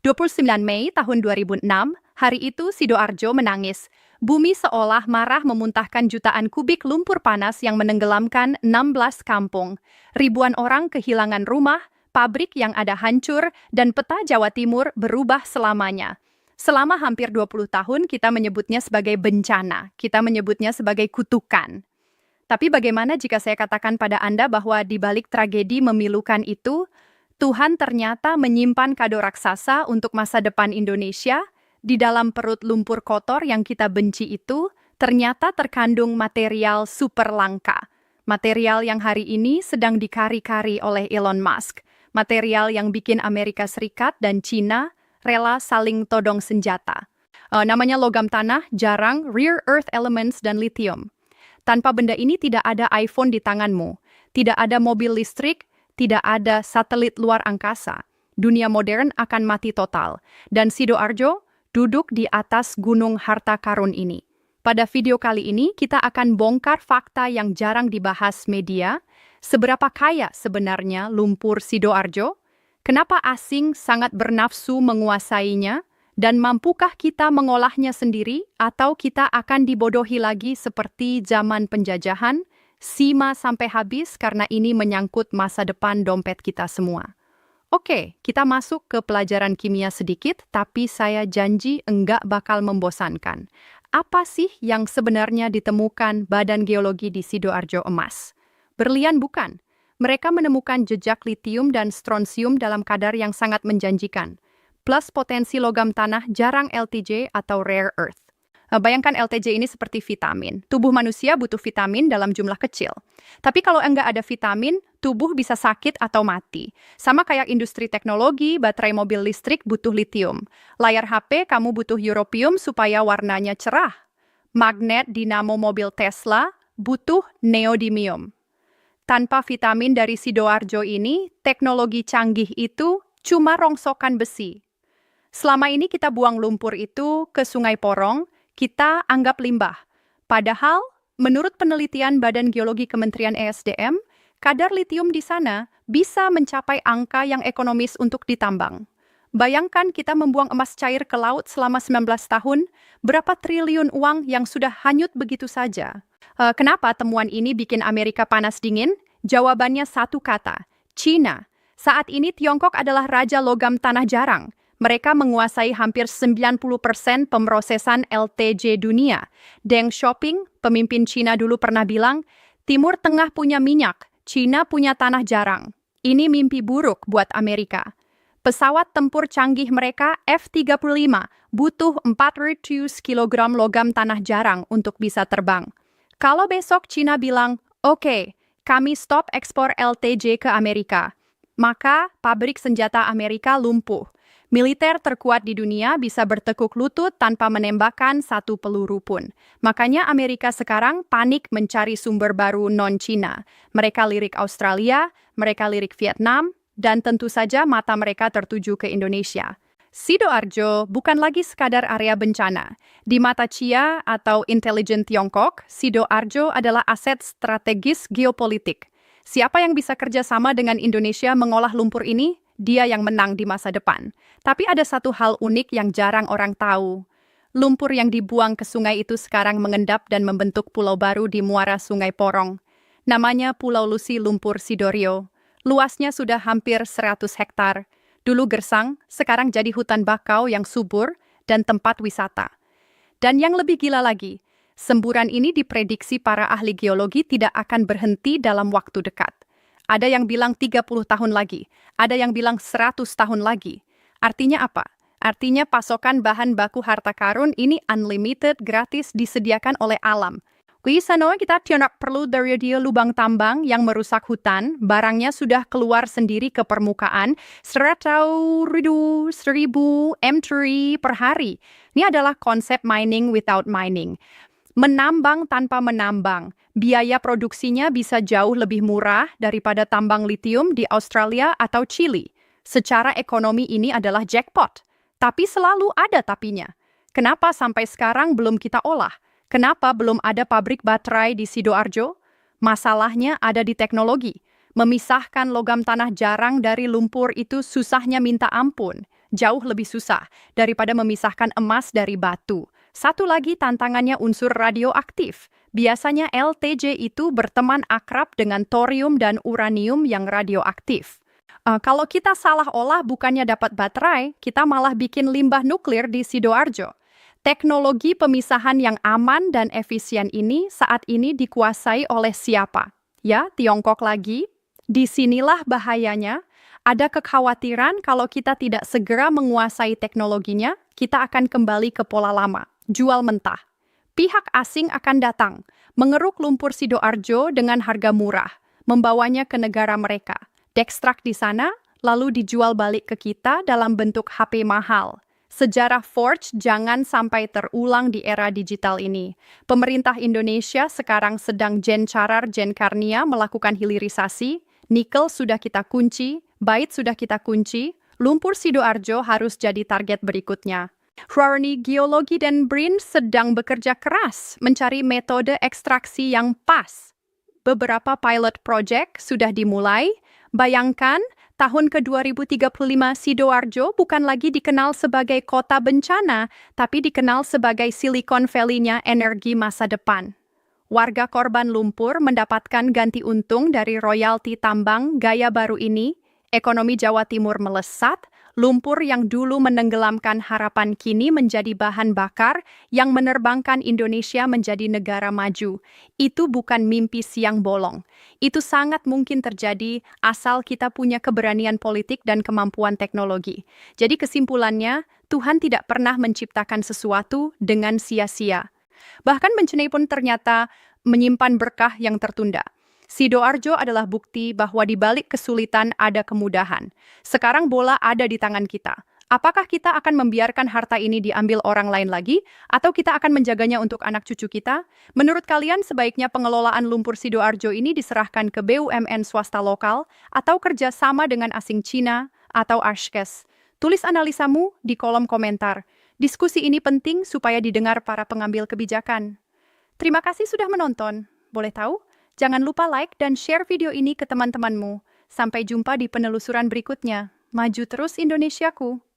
29 Mei tahun 2006, hari itu Sidoarjo menangis. Bumi seolah marah memuntahkan jutaan kubik lumpur panas yang menenggelamkan 16 kampung. Ribuan orang kehilangan rumah, pabrik yang ada hancur, dan peta Jawa Timur berubah selamanya. Selama hampir 20 tahun kita menyebutnya sebagai bencana, kita menyebutnya sebagai kutukan. Tapi bagaimana jika saya katakan pada Anda bahwa di balik tragedi memilukan itu, Tuhan ternyata menyimpan kado raksasa untuk masa depan Indonesia. Di dalam perut lumpur kotor yang kita benci itu, ternyata terkandung material super langka. Material yang hari ini sedang dikari-kari oleh Elon Musk. Material yang bikin Amerika Serikat dan China rela saling todong senjata. Namanya logam tanah, jarang, rare earth elements, dan lithium. Tanpa benda ini tidak ada iPhone di tanganmu, tidak ada mobil listrik, tidak ada satelit luar angkasa. Dunia modern akan mati total. Dan Sidoarjo duduk di atas gunung harta karun ini. Pada video kali ini, kita akan bongkar fakta yang jarang dibahas media. Seberapa kaya sebenarnya lumpur Sidoarjo? Kenapa asing sangat bernafsu menguasainya? Dan mampukah kita mengolahnya sendiri? Atau kita akan dibodohi lagi seperti zaman penjajahan? Sima sampai habis karena ini menyangkut masa depan dompet kita semua. Oke, kita masuk ke pelajaran kimia sedikit, tapi saya janji enggak bakal membosankan. Apa sih yang sebenarnya ditemukan Badan Geologi di Sidoarjo Emas? Berlian bukan. Mereka menemukan jejak litium dan strontium dalam kadar yang sangat menjanjikan. Plus potensi logam tanah jarang LTJ atau rare earth. Bayangkan LTJ ini seperti vitamin. Tubuh manusia butuh vitamin dalam jumlah kecil. Tapi kalau enggak ada vitamin, tubuh bisa sakit atau mati. Sama kayak industri teknologi, baterai mobil listrik butuh litium. Layar HP kamu butuh europium supaya warnanya cerah. Magnet dinamo mobil Tesla butuh neodymium. Tanpa vitamin dari Sidoarjo ini, teknologi canggih itu cuma rongsokan besi. Selama ini kita buang lumpur itu ke Sungai Porong, kita anggap limbah. Padahal, menurut penelitian Badan Geologi Kementerian ESDM, kadar litium di sana bisa mencapai angka yang ekonomis untuk ditambang. Bayangkan kita membuang emas cair ke laut selama 19 tahun, berapa triliun uang yang sudah hanyut begitu saja. Kenapa temuan ini bikin Amerika panas dingin? Jawabannya satu kata, China. Saat ini Tiongkok adalah raja logam tanah jarang. Mereka menguasai hampir 90% pemrosesan LTJ dunia. Deng Xiaoping, pemimpin China dulu pernah bilang, Timur Tengah punya minyak, China punya tanah jarang. Ini mimpi buruk buat Amerika. Pesawat tempur canggih mereka F-35 butuh 400 kg logam tanah jarang untuk bisa terbang. Kalau besok China bilang, oke, kami stop ekspor LTJ ke Amerika, maka pabrik senjata Amerika lumpuh. Militer terkuat di dunia bisa bertekuk lutut tanpa menembakkan satu peluru pun. Makanya Amerika sekarang panik mencari sumber baru non-Cina. Mereka lirik Australia, mereka lirik Vietnam, dan tentu saja mata mereka tertuju ke Indonesia. Sidoarjo bukan lagi sekadar area bencana. Di mata Chia atau intelijen Tiongkok, Sidoarjo adalah aset strategis geopolitik. Siapa yang bisa kerjasama dengan Indonesia mengolah lumpur ini? Dia yang menang di masa depan. Tapi ada satu hal unik yang jarang orang tahu. Lumpur yang dibuang ke sungai itu sekarang mengendap dan membentuk pulau baru di muara Sungai Porong. Namanya Pulau Lusi Lumpur Sidorio. Luasnya sudah hampir 100 hektar. Dulu gersang, sekarang jadi hutan bakau yang subur dan tempat wisata. Dan yang lebih gila lagi, semburan ini diprediksi para ahli geologi tidak akan berhenti dalam waktu dekat. Ada yang bilang 30 tahun lagi, ada yang bilang 100 tahun lagi. Artinya apa? Artinya pasokan bahan baku harta karun ini unlimited, gratis, disediakan oleh alam. Kita tidak perlu dari dia lubang tambang yang merusak hutan, barangnya sudah keluar sendiri ke permukaan 100.000 M3 per hari. Ini adalah konsep mining without mining. Menambang tanpa menambang, biaya produksinya bisa jauh lebih murah daripada tambang litium di Australia atau Chili. Secara ekonomi ini adalah jackpot. Tapi selalu ada tapinya. Kenapa sampai sekarang belum kita olah? Kenapa belum ada pabrik baterai di Sidoarjo? Masalahnya ada di teknologi. Memisahkan logam tanah jarang dari lumpur itu susahnya minta ampun. Jauh lebih susah daripada memisahkan emas dari batu. Satu lagi tantangannya unsur radioaktif. Biasanya LTJ itu berteman akrab dengan thorium dan uranium yang radioaktif. Kalau kita salah olah bukannya dapat baterai, kita malah bikin limbah nuklir di Sidoarjo. Teknologi pemisahan yang aman dan efisien ini saat ini dikuasai oleh siapa? Ya, Tiongkok lagi. Disinilah bahayanya. Ada kekhawatiran kalau kita tidak segera menguasai teknologinya, kita akan kembali ke pola lama, jual mentah. Pihak asing akan datang, mengeruk lumpur Sidoarjo dengan harga murah, membawanya ke negara mereka, dekstrak di sana, lalu dijual balik ke kita dalam bentuk HP mahal. Sejarah forge jangan sampai terulang di era digital ini. Pemerintah Indonesia sekarang sedang gencarar-genkarnia melakukan hilirisasi, nikel sudah kita kunci, bait sudah kita kunci, lumpur Sidoarjo harus jadi target berikutnya. Rarni Geologi dan BRIN sedang bekerja keras mencari metode ekstraksi yang pas. Beberapa pilot project sudah dimulai. Bayangkan, tahun ke-2035 Sidoarjo bukan lagi dikenal sebagai kota bencana, tapi dikenal sebagai Silicon Valley-nya energi masa depan. Warga korban lumpur mendapatkan ganti untung dari royalti tambang gaya baru ini. Ekonomi Jawa Timur melesat, lumpur yang dulu menenggelamkan harapan kini menjadi bahan bakar yang menerbangkan Indonesia menjadi negara maju. Itu bukan mimpi siang bolong. Itu sangat mungkin terjadi asal kita punya keberanian politik dan kemampuan teknologi. Jadi kesimpulannya, Tuhan tidak pernah menciptakan sesuatu dengan sia-sia. Bahkan bencana pun ternyata menyimpan berkah yang tertunda. Sidoarjo adalah bukti bahwa di balik kesulitan ada kemudahan. Sekarang bola ada di tangan kita. Apakah kita akan membiarkan harta ini diambil orang lain lagi, atau kita akan menjaganya untuk anak cucu kita? Menurut kalian, sebaiknya pengelolaan lumpur Sidoarjo ini diserahkan ke BUMN swasta lokal, atau kerja sama dengan asing Cina, atau Arshkes? Tulis analisamu di kolom komentar. Diskusi ini penting supaya didengar para pengambil kebijakan. Terima kasih sudah menonton. Boleh tahu? Jangan lupa like dan share video ini ke teman-temanmu. Sampai jumpa di penelusuran berikutnya. Maju terus Indonesiaku!